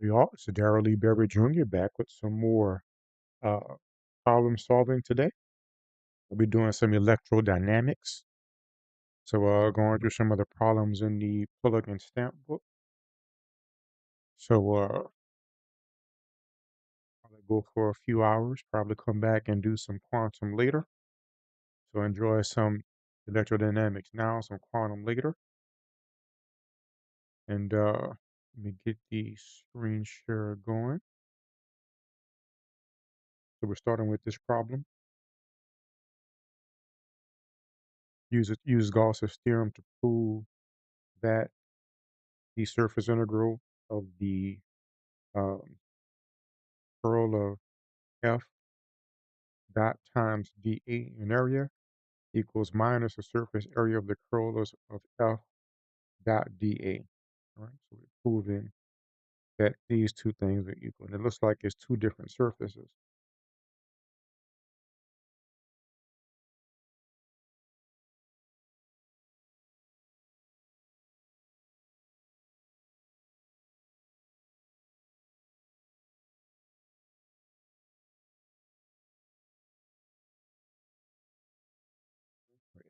Y'all, it's Darrell Berry Jr. back with some more uh, problem solving today. We'll be doing some electrodynamics. So, going through some of the problems in the Pollock and Stamp book. So, I'll go for a few hours, probably come back and do some quantum later. So, enjoy some electrodynamics now, some quantum later. And let me get the screen share going. So, we're starting with this problem. Use Gauss's theorem to prove that the surface integral of the um, curl of f dot times dA in area equals minus the surface area of the curl of f dot dA. All right, so we're proving that these two things are equal. And it looks like it's two different surfaces.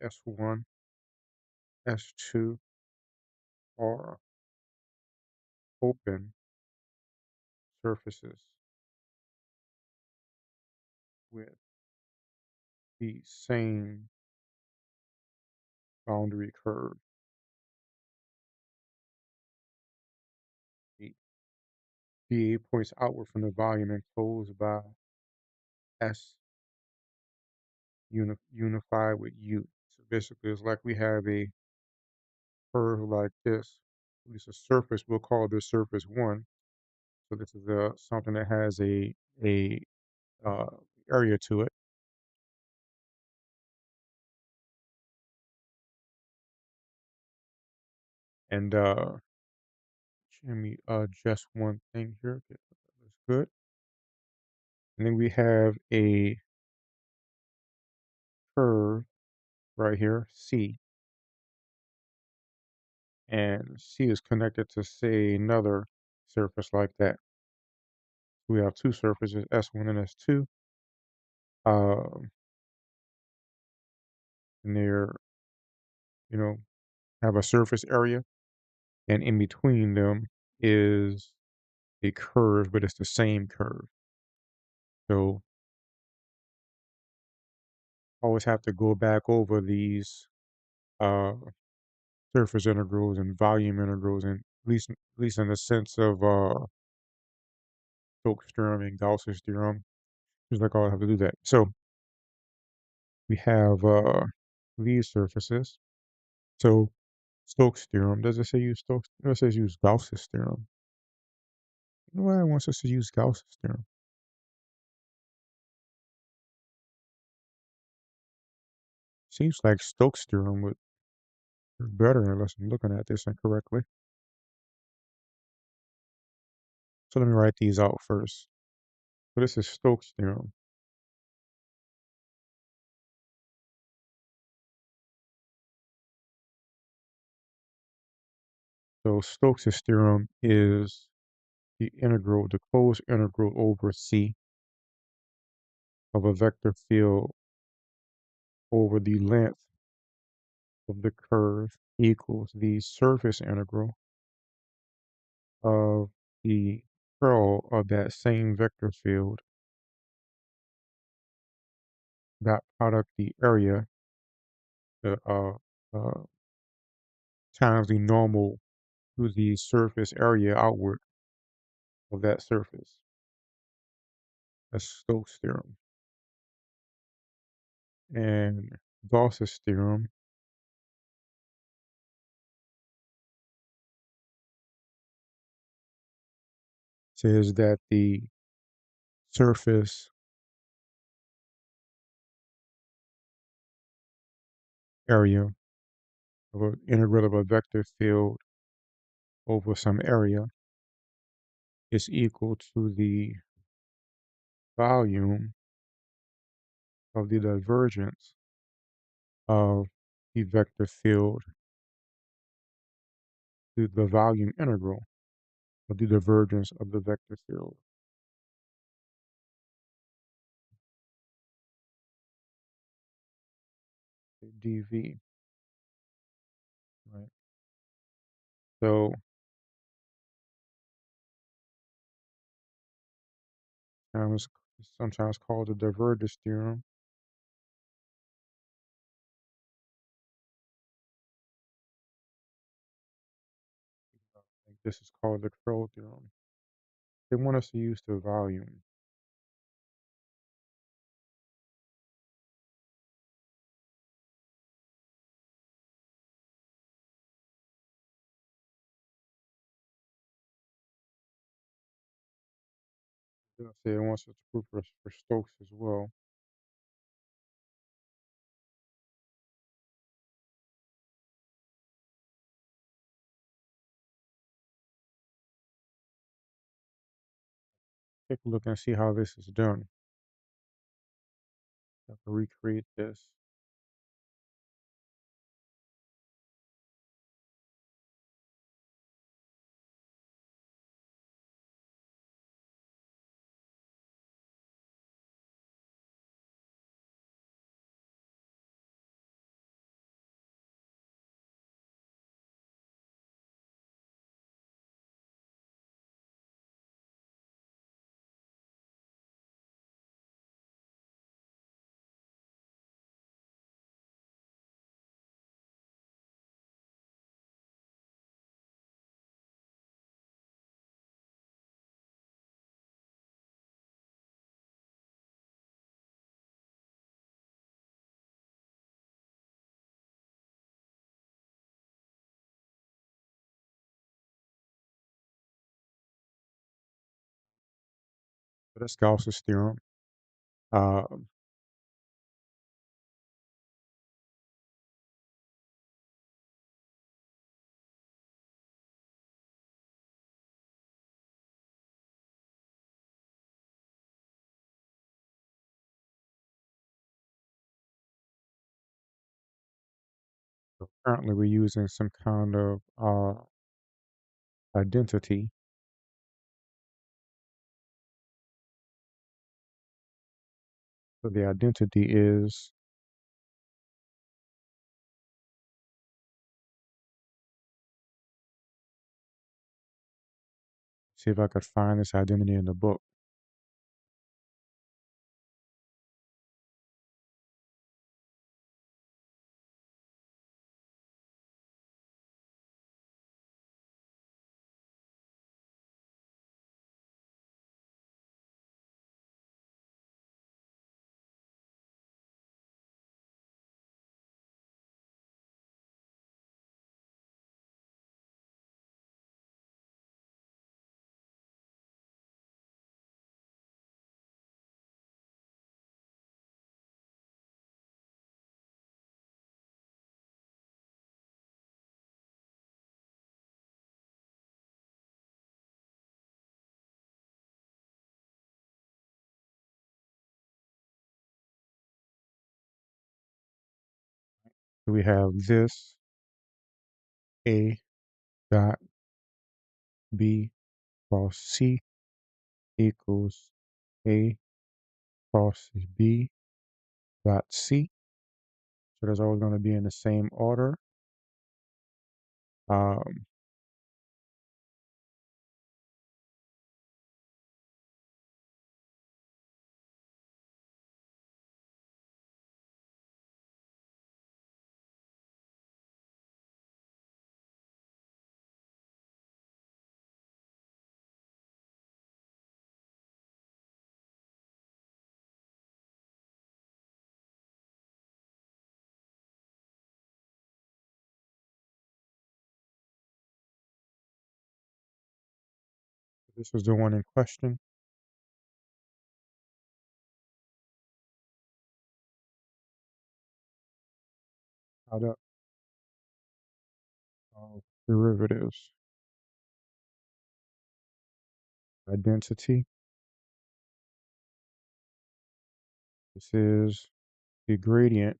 S1, S2 are open surfaces with the same boundary curve. The dA points outward from the volume enclosed by S unified with U. So basically, it's like we have a curve like this. It's a surface. We'll call this surface one. So this is something that has a uh, area to it. And let me adjust one thing here. Okay, that's good. And then we have a curve right here, C, and C is connected to say another surface like that. We have two surfaces, S1 and S2. Um, and they're, you know, have a surface area, and in between them is a curve, but it's the same curve. So always have to go back over these uh, surface integrals and volume integrals, and at least in the sense of Stokes' theorem and Gauss's theorem. Just like I'll have to do that. So we have these surfaces. So Stokes' theorem, does it say use Stokes? No, it says use Gauss's theorem. You know why it wants us to use Gauss's theorem? Seems like Stokes' theorem would be better unless I'm looking at this incorrectly. So let me write these out first. So this is Stokes' theorem. So Stokes' theorem is the integral, the closed integral over C of a vector field over the length of the curve equals the surface integral of the curl of that same vector field, dot product the area, the times the normal to the surface area outward of that surface. That's Stokes' theorem. And Gauss's theorem says that the surface area of an integral of a vector field over some area is equal to the volume of the divergence of the vector field to the volume integral. of the divergence of the vector field, dv, right? So it's sometimes called the divergence theorem. Like this is called the curl theorem. They want us to use the volume. They'll say it wants us to prove for Stokes as well. Take a look and see how this is done. I have to recreate this. So that's Gauss's theorem. Um, so currently we're using some kind of identity. So the identity is, see if I could find this identity in the book. So we have this A dot B cross C equals A crosses B dot C. So that's always going to be in the same order. Um, this was the one in question. Product of derivatives. Identity. This is the gradient,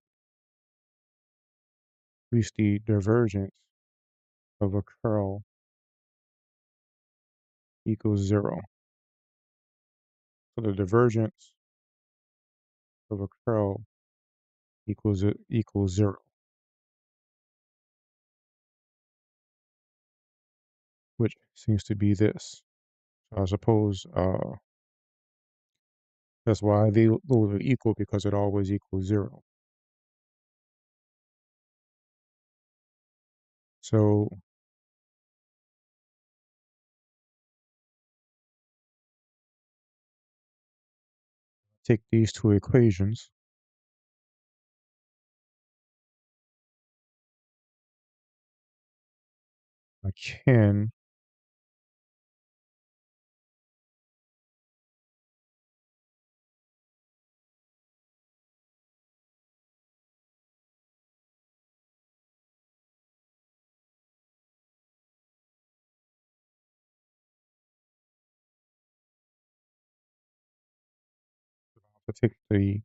at least the divergence of a curl equals 0. So the divergence of a curl equals 0, which seems to be this. So I suppose that's why those are equal, because it always equals 0. So take these two equations. I can take the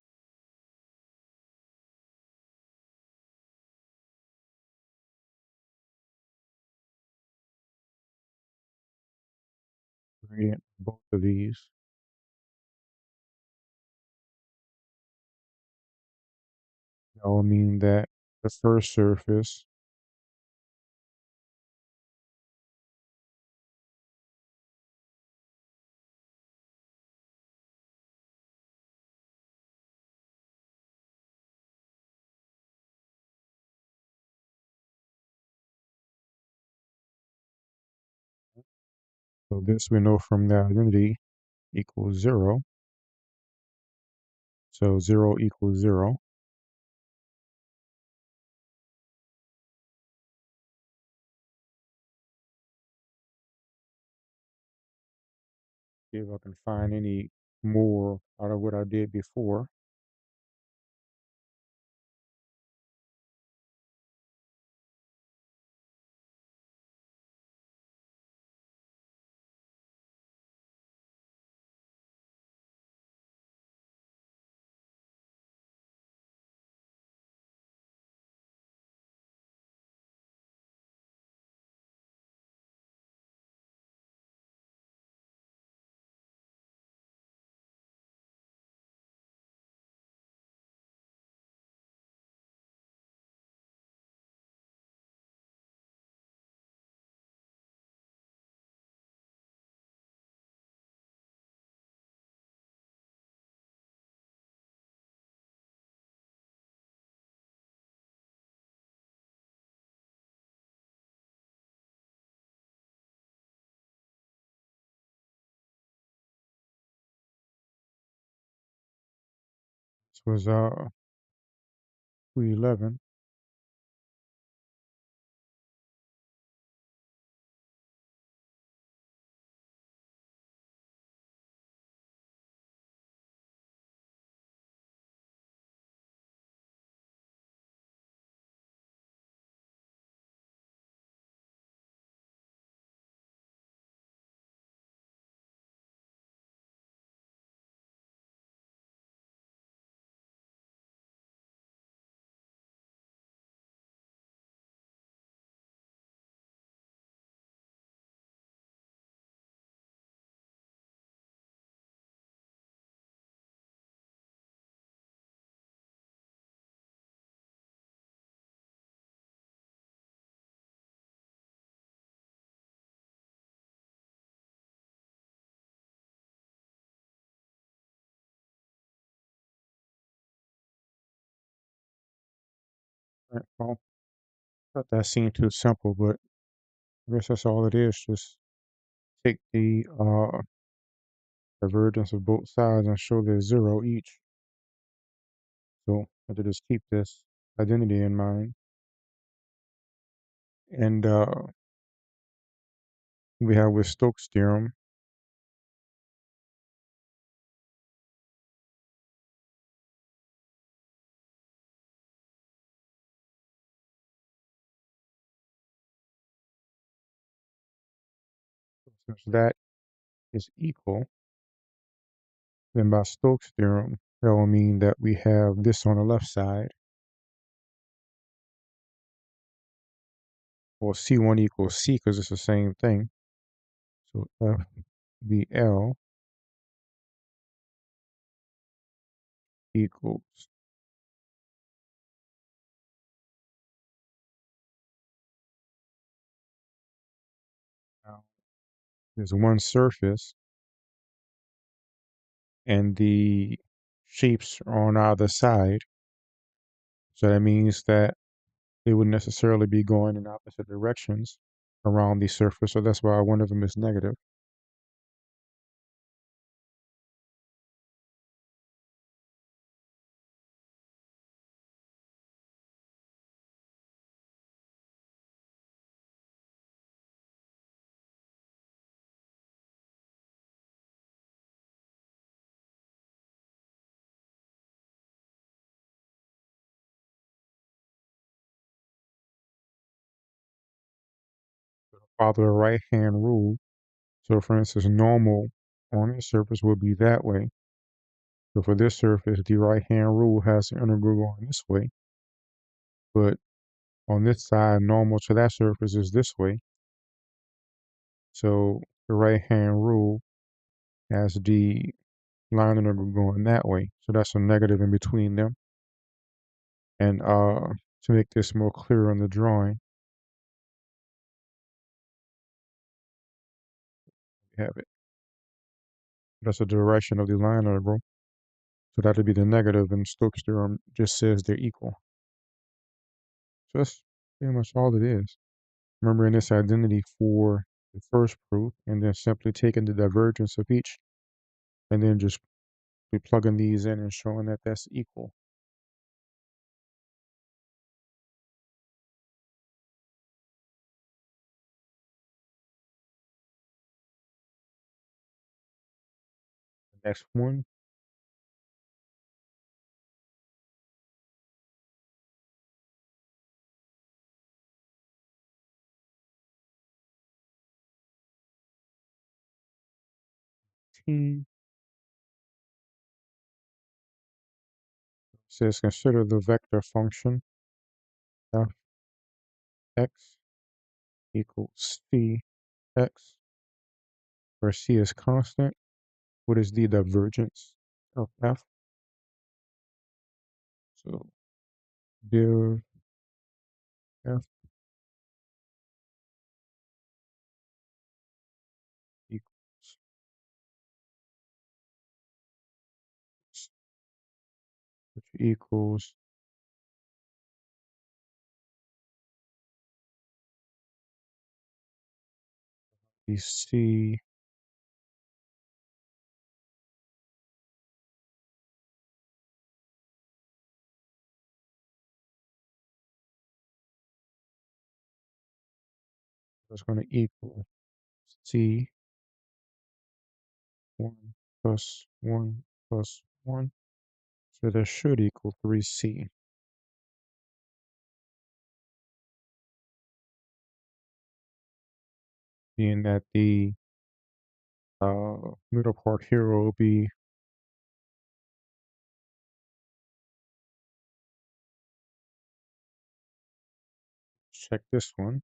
gradient of both of these. That will mean that the first surface so this we know from the identity equals 0. So 0 equals 0. See if I can find any more out of what I did before. This was 211. Right, well, thought that seemed too simple, but I guess that's all it is. Just take the divergence of both sides and show there's 0 each. So I have to just keep this identity in mind. And we have with Stokes' theorem, since that is equal, then by Stokes' theorem, that will mean that we have this on the left side, or C1 equals C, because it's the same thing. So FBL equals, now there's one surface and the shapes are on either side. So that means that they wouldn't necessarily be going in opposite directions around the surface. So that's why one of them is negative. Follow the right hand rule. So for instance, normal on a surface will be that way. So for this surface, the right hand rule has the integral going this way. But on this side, normal to that surface is this way. So the right hand rule has the line integral going that way. So that's a negative in between them. And to make this more clear on the drawing, we have it. That's the direction of the line integral. So that would be the negative, and Stokes' theorem just says they're equal. So that's pretty much all it is. Remembering this identity for the first proof, and then simply taking the divergence of each, and then just be plugging these in and showing that that's equal. The next one, T, says consider the vector function f x equals c x, where c is constant. What is the divergence of f? So div f equals, which equals the c is going to equal c 1 plus 1 plus 1. So that should equal 3c, being that the middle part here will be, check this one.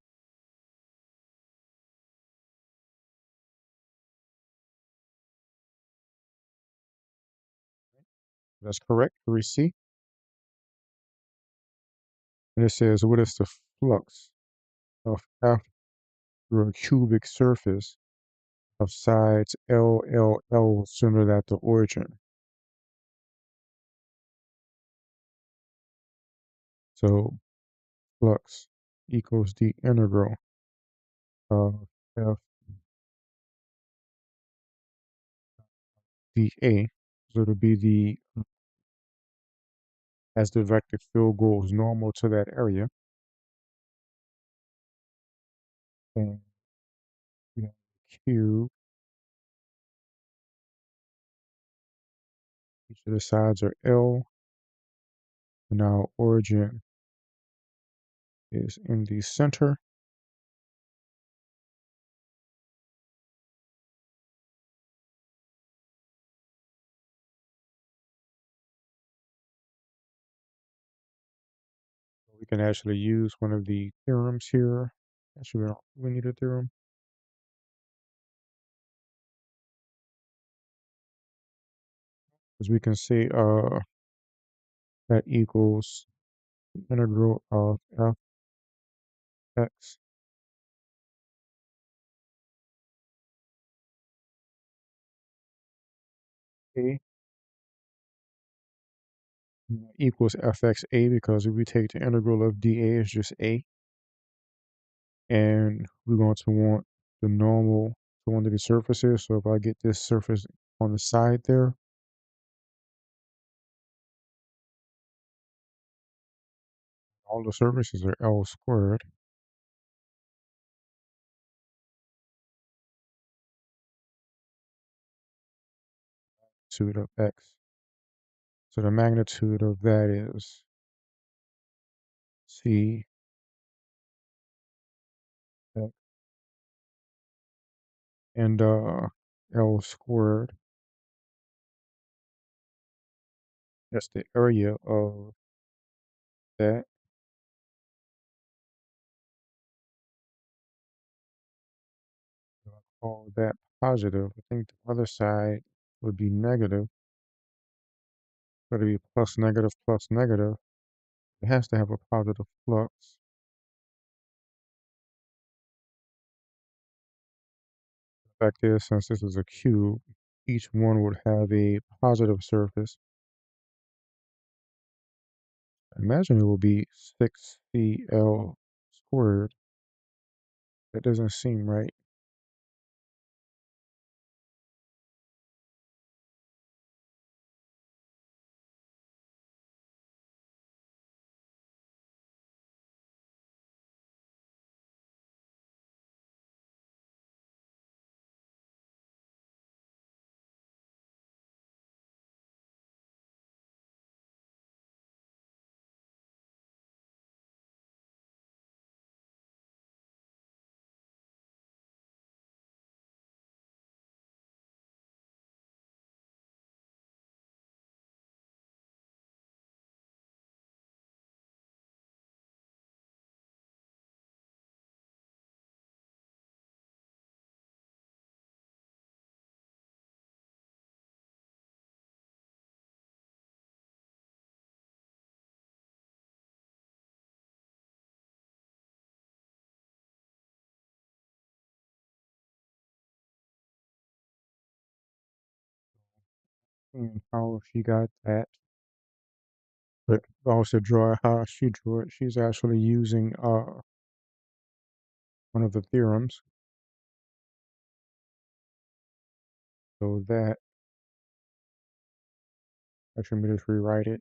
That's correct, 3c. And it says, what is the flux of F through a cubic surface of sides L, L, L centered at the origin? So flux equals the integral of F dA. So it'll be the, as the vector field goes normal to that area, and we have Q, each of the sides are L, and our origin is in the center. We can actually use one of the theorems here. Actually, we need a theorem. as we can say that equals the integral of fx a equals fxa, because if we take the integral of dA as just a, and we're going to want the normal to one of the surfaces. So if I get this surface on the side there, all the surfaces are L squared. Magnitude of x. So the magnitude of that is C x and L squared. That's the area of that. So I call that positive. I think the other side would be negative. But it'd be plus negative plus negative. It has to have a positive flux. The fact is, since this is a cube, each one would have a positive surface. I imagine it will be 6CL squared. That doesn't seem right. And how she got that. But also draw how she drew it. She's actually using one of the theorems. So that, actually, let me just rewrite it.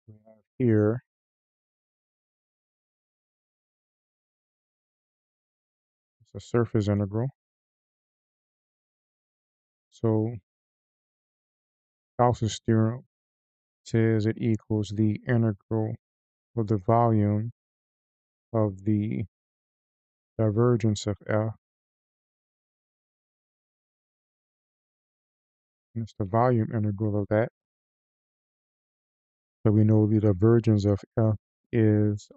We have here it's a surface integral. So Gauss's theorem says it equals the integral of the volume of the divergence of F. And it's the volume integral of that. So we know the divergence of F is,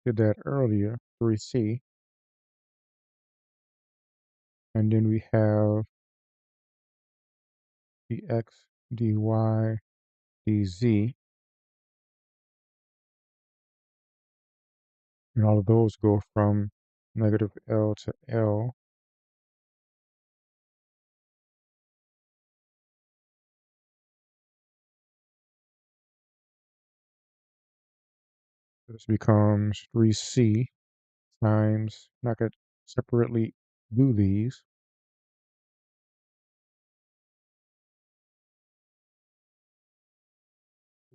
did that earlier, 3C. And then we have dx, dy, dz. And all of those go from negative L to L. This becomes 3C times, and I could separately do these.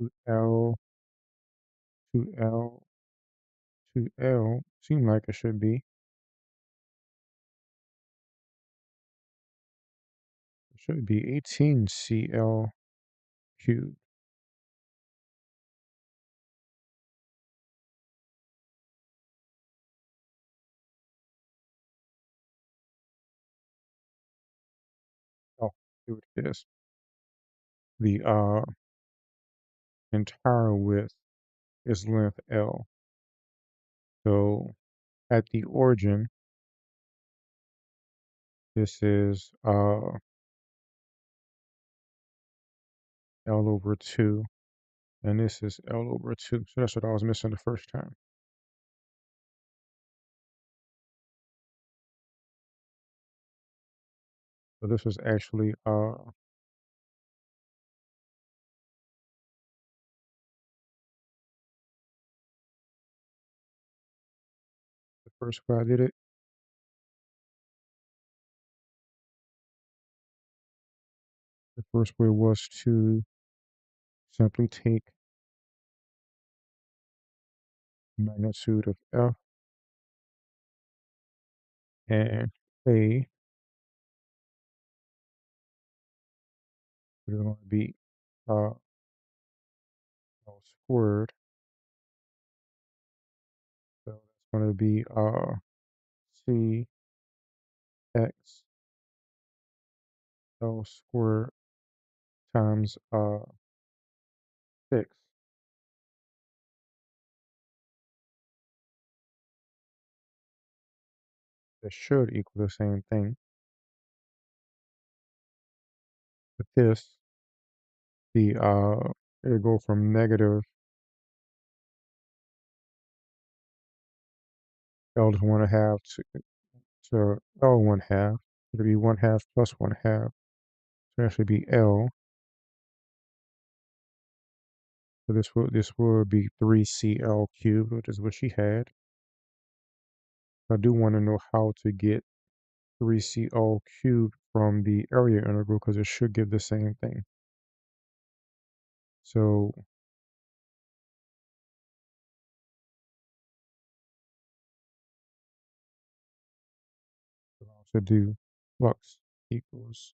2L, 2L, 2L, seem like it should be. It should be 18CL cubed. Oh, see what it is. The entire width is length L. So at the origin, this is L over 2, and this is L over 2. So that's what I was missing the first time. So this was actually the first way I did it. The first way was to simply take magnitude of F and A is going to be L squared. So that's going to be C x L squared times 6. That should equal the same thing. But this, it'll go from negative L to 1/2 to L 1/2. It'll be 1/2 plus 1/2. So that should be L. So this will be 3CL cubed, which is what she had. I do want to know how to get 3CL cubed from the area integral because it should give the same thing. So we'll also do flux equals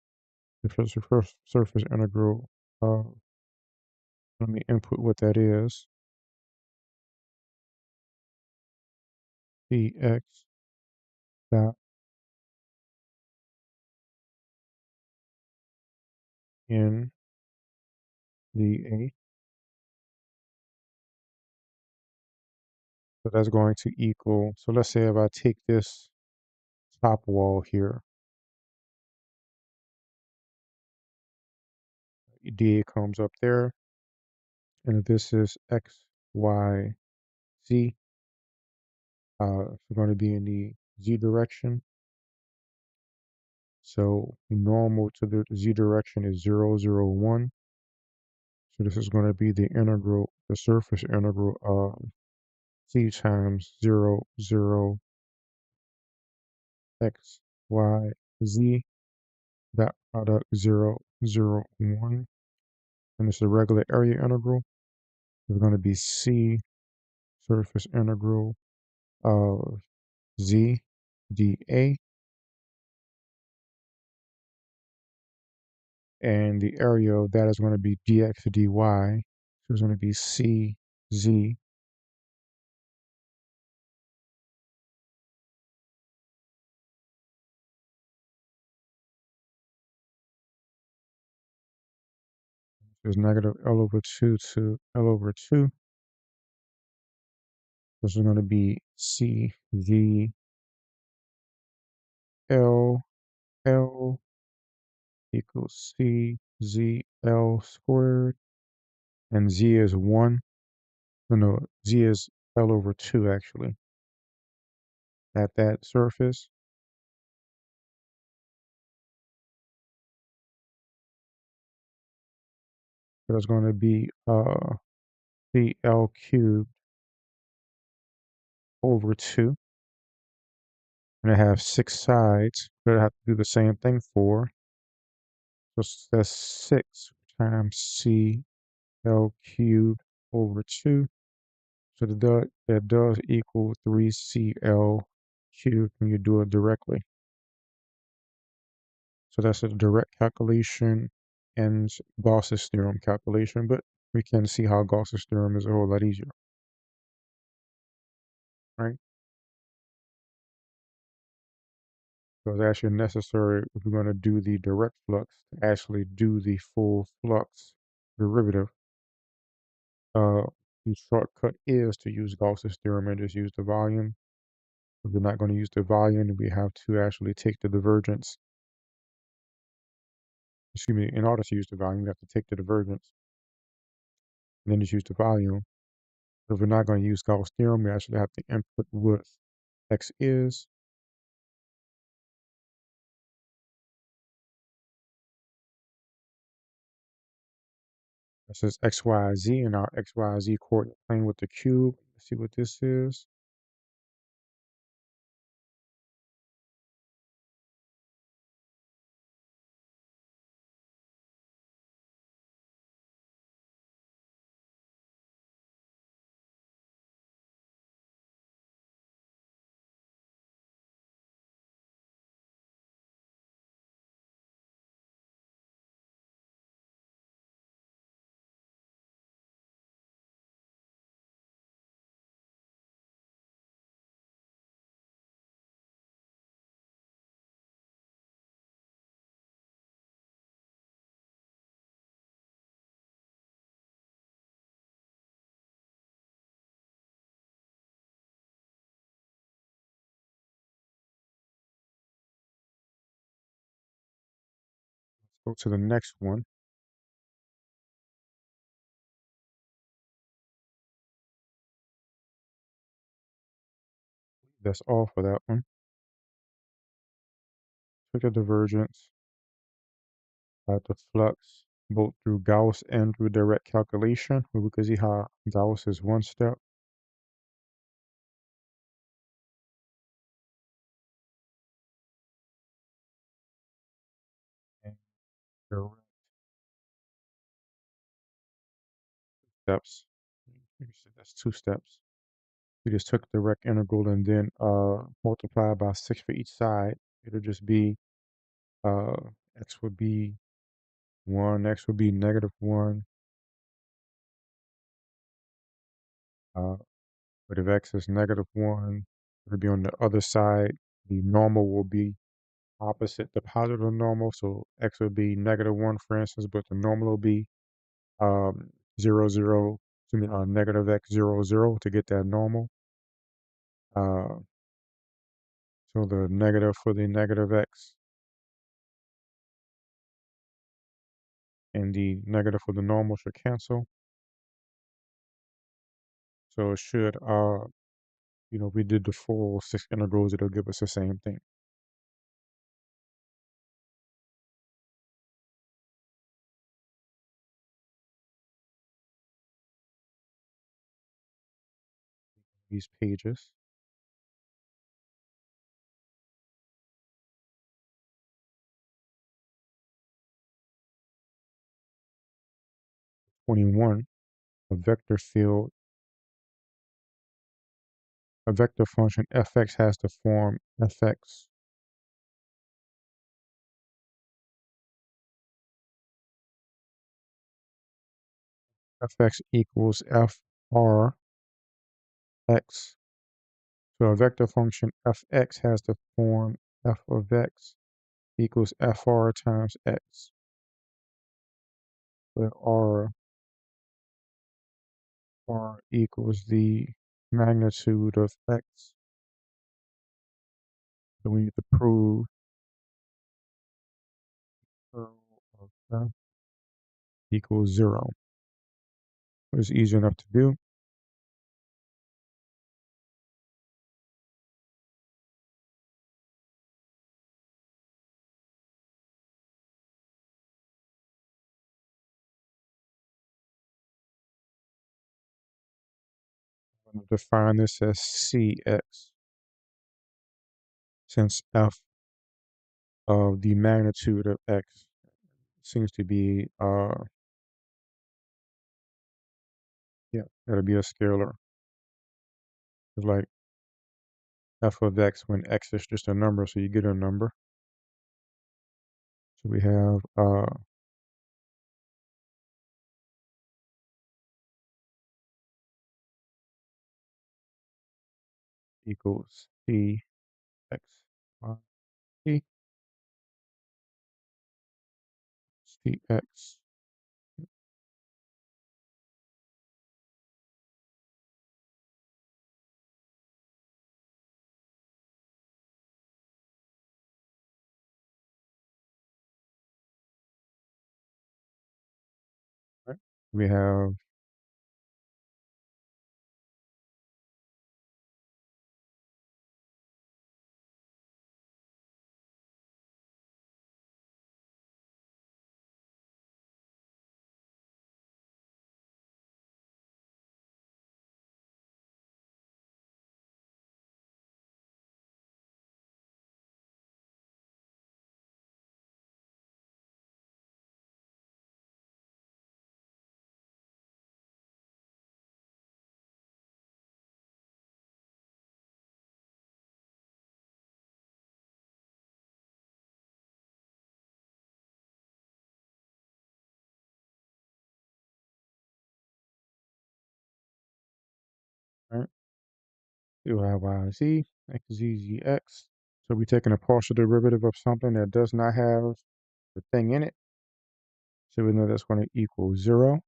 the first surface integral. Let me input what that is. Dx dot n dA. So that's going to equal, so let's say if I take this top wall here, dA comes up there, and if this is x, y, z, it's going to be in the z direction. So normal to the z direction is 0, 0, 1. So this is going to be the integral, the surface integral of z times 0, 0, x, y, z, dot product 0, 0, 1. And it's a regular area integral. It's going to be c surface integral of z dA, and the area of that is going to be dx dy. So it's going to be c z. Is negative L over 2 to L over 2. This is going to be C Z L L equals C Z L squared. And Z is 1. No, Z is L over 2 actually at that surface. So it's going to be CL cubed over 2. And I have 6 sides that I have to do the same thing for. So that's 6 times CL cubed over 2. So that does equal 3CL cubed when you do it directly. So that's a direct calculation and Gauss's theorem calculation, but we can see how Gauss's theorem is a whole lot easier, right? So it's actually necessary if we're going to do the direct flux to actually do the full flux derivative. Uh, the shortcut is to use Gauss's theorem and just use the volume. If we're not going to use the volume, we have to actually take the divergence. Excuse me, in order to use the volume, we have to take the divergence and then just use the volume. But if we're not going to use Gauss' theorem, we actually have to input what x is. This is x, y, z, and our x, y, z coordinate plane with the cube. Let's see what this is. Go to the next one. That's all for that one. Took a divergence at the flux, both through Gauss and through direct calculation. We can see how Gauss is one step. And direct steps. That's two steps. We just took the direct integral and then multiplied by 6 for each side. It'll just be uh, x would be 1, x would be -1. Uh, but if x is -1, it'll be on the other side. The normal will be opposite the positive normal. So x would be -1, for instance, but the normal will be 0, 0, excuse me, negative x, 0, 0 to get that normal. Uh, so the negative for the negative x and the negative for the normal should cancel. So it should, if we did the full 6 integrals, it'll give us the same thing. These pages. 21, a vector field, a vector function fx has the form fx equals fr x. So a vector function fx has the form f of x equals fr times x, where r equals the magnitude of x. So we need to prove curl of f equals 0. It's easy enough to do. I'm going to define this as cx, since f of the magnitude of x seems to be, yeah, that'll be a scalar. It's like f of x when x is just a number, so you get a number. So we have equals c x y t c x We have right, we have y, z, x, z, z, x. So we're taking a partial derivative of something that does not have the thing in it. So we know that's going to equal 0.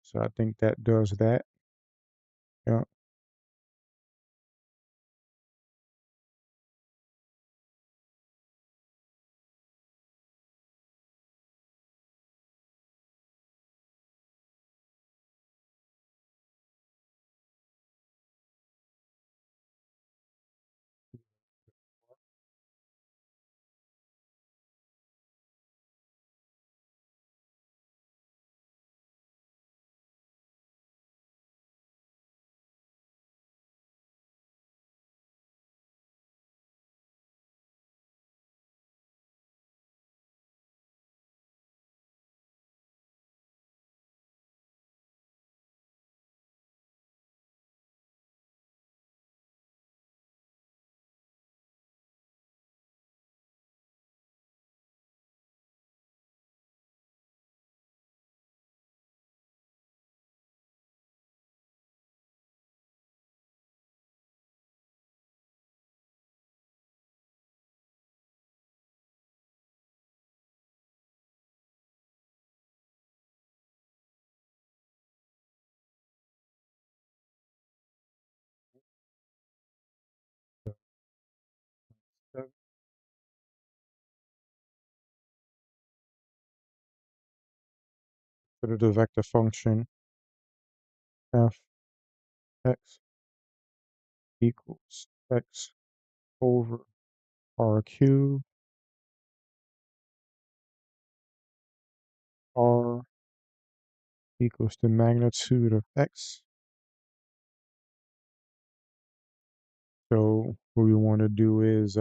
So I think that does that. Yeah. Consider the vector function f x equals x over r cubed. R equals the magnitude of x. So what we want to do is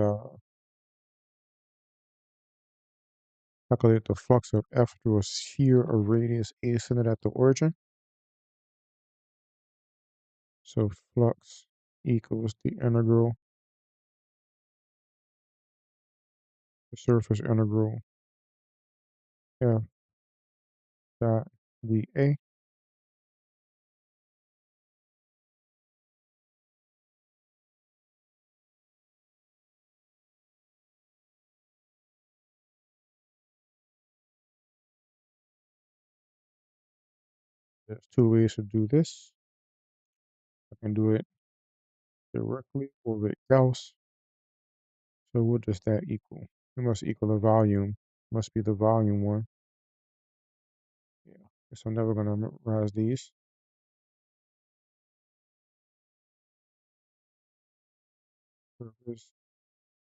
calculate the flux of f through a sphere of radius a centered at the origin. So flux equals the integral, the surface integral f dot dA. There's two ways to do this. I can do it directly or with Gauss. So what does that equal? It must equal the volume. Must be the volume one. Yeah. Guess I'm never gonna memorize these. Surface,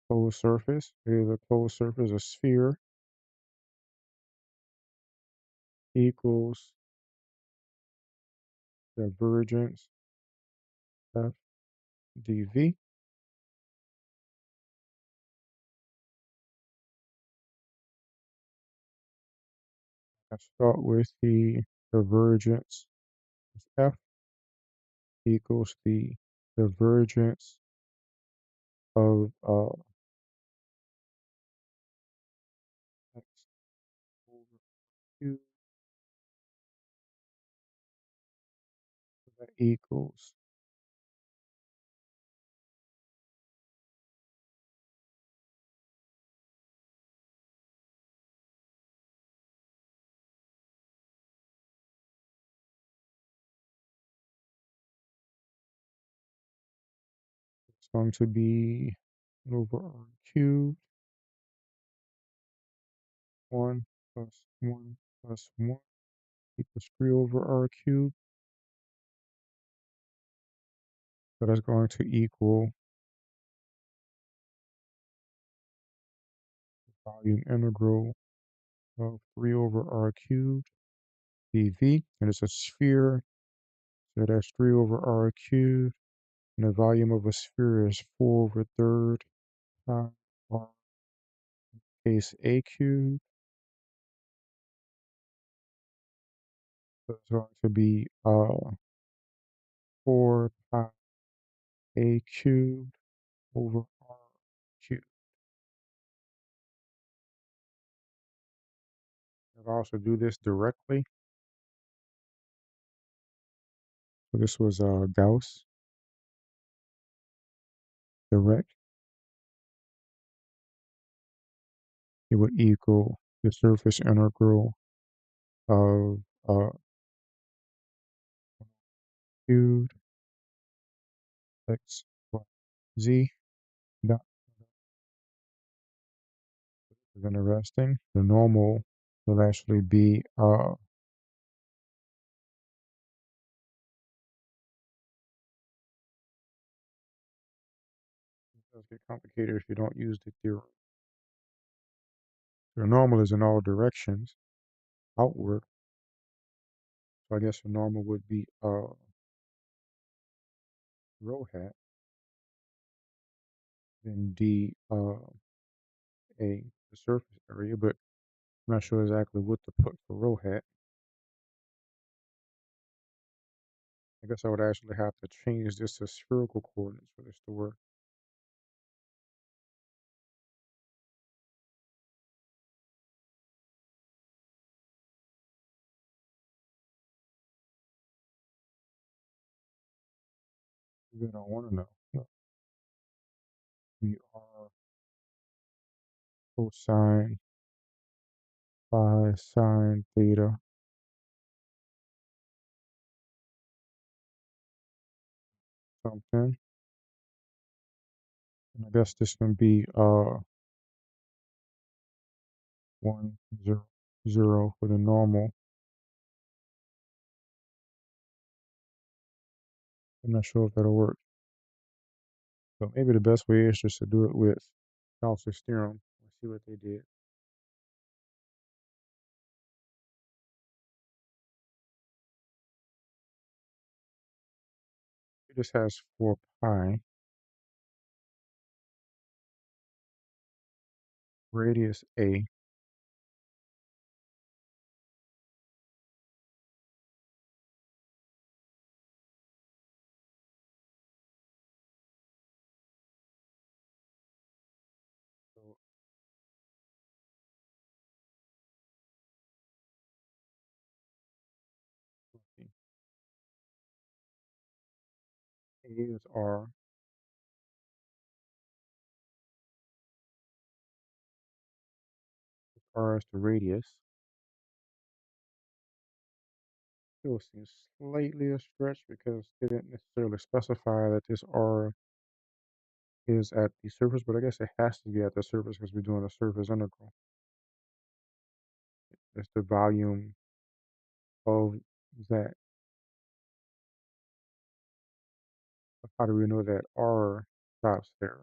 closed surface. Here's a closed surface, a sphere equals divergence f dv. I start with the divergence of f equals the divergence of x over q. That equals it's going to be over r cubed 1 plus 1 plus 1 equals 3 over r cubed. So that's going to equal volume integral of 3 over r cubed dv. And it's a sphere, so that's 3 over r cubed. And the volume of a sphere is 4 over third pi r case a cubed. So it's going to be 4 pi a cubed over r cubed. I can also do this directly. So this was Gauss direct. It would equal the surface integral of cubed x plus z. That is interesting. The normal will actually be it does get complicated if you don't use the theorem. The normal is in all directions outward. So I guess the normal would be rho hat, then d a the surface area, but I'm not sure exactly what to put for rho hat. I guess I would actually have to change this to spherical coordinates for this to work. Maybe I don't want to know. No. We are cosine phi sine theta something. And I guess this can be 1 0 0 for the normal. I'm not sure if that'll work. But maybe the best way is just to do it with Gauss's theorem. Let's see what they did. It just has 4 pi, radius a. So let's see. A is r, r is the radius. Still seems slightly a stretch because they didn't necessarily specify that this r is at the surface, but I guess it has to be at the surface because we're doing a surface integral. It's the volume of that. How do we know that r stops there?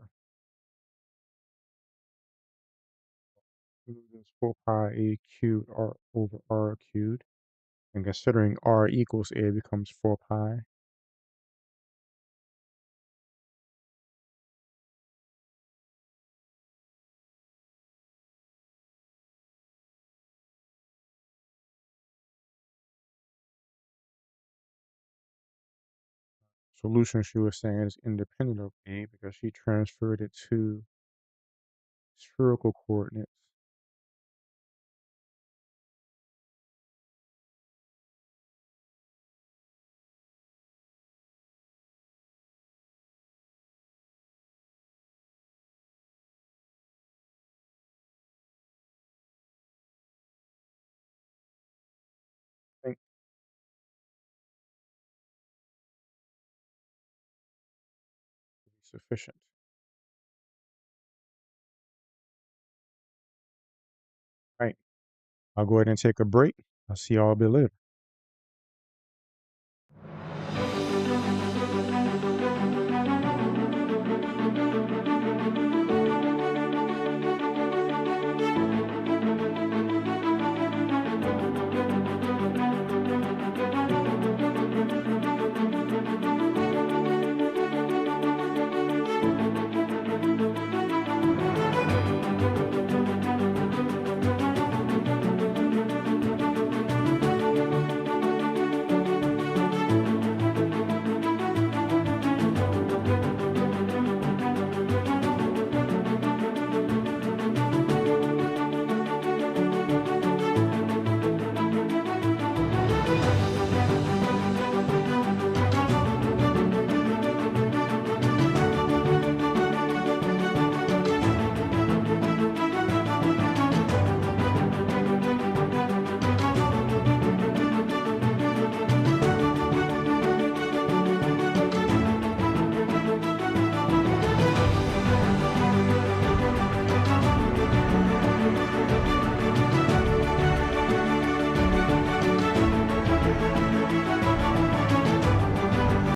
There's 4 pi a cubed r over r cubed. And considering r equals a becomes 4 pi. Solution she was saying is independent of a because she transferred it to spherical coordinates. I think it's sufficient. Right. I'll go ahead and take a break. I'll see y'all a bit later.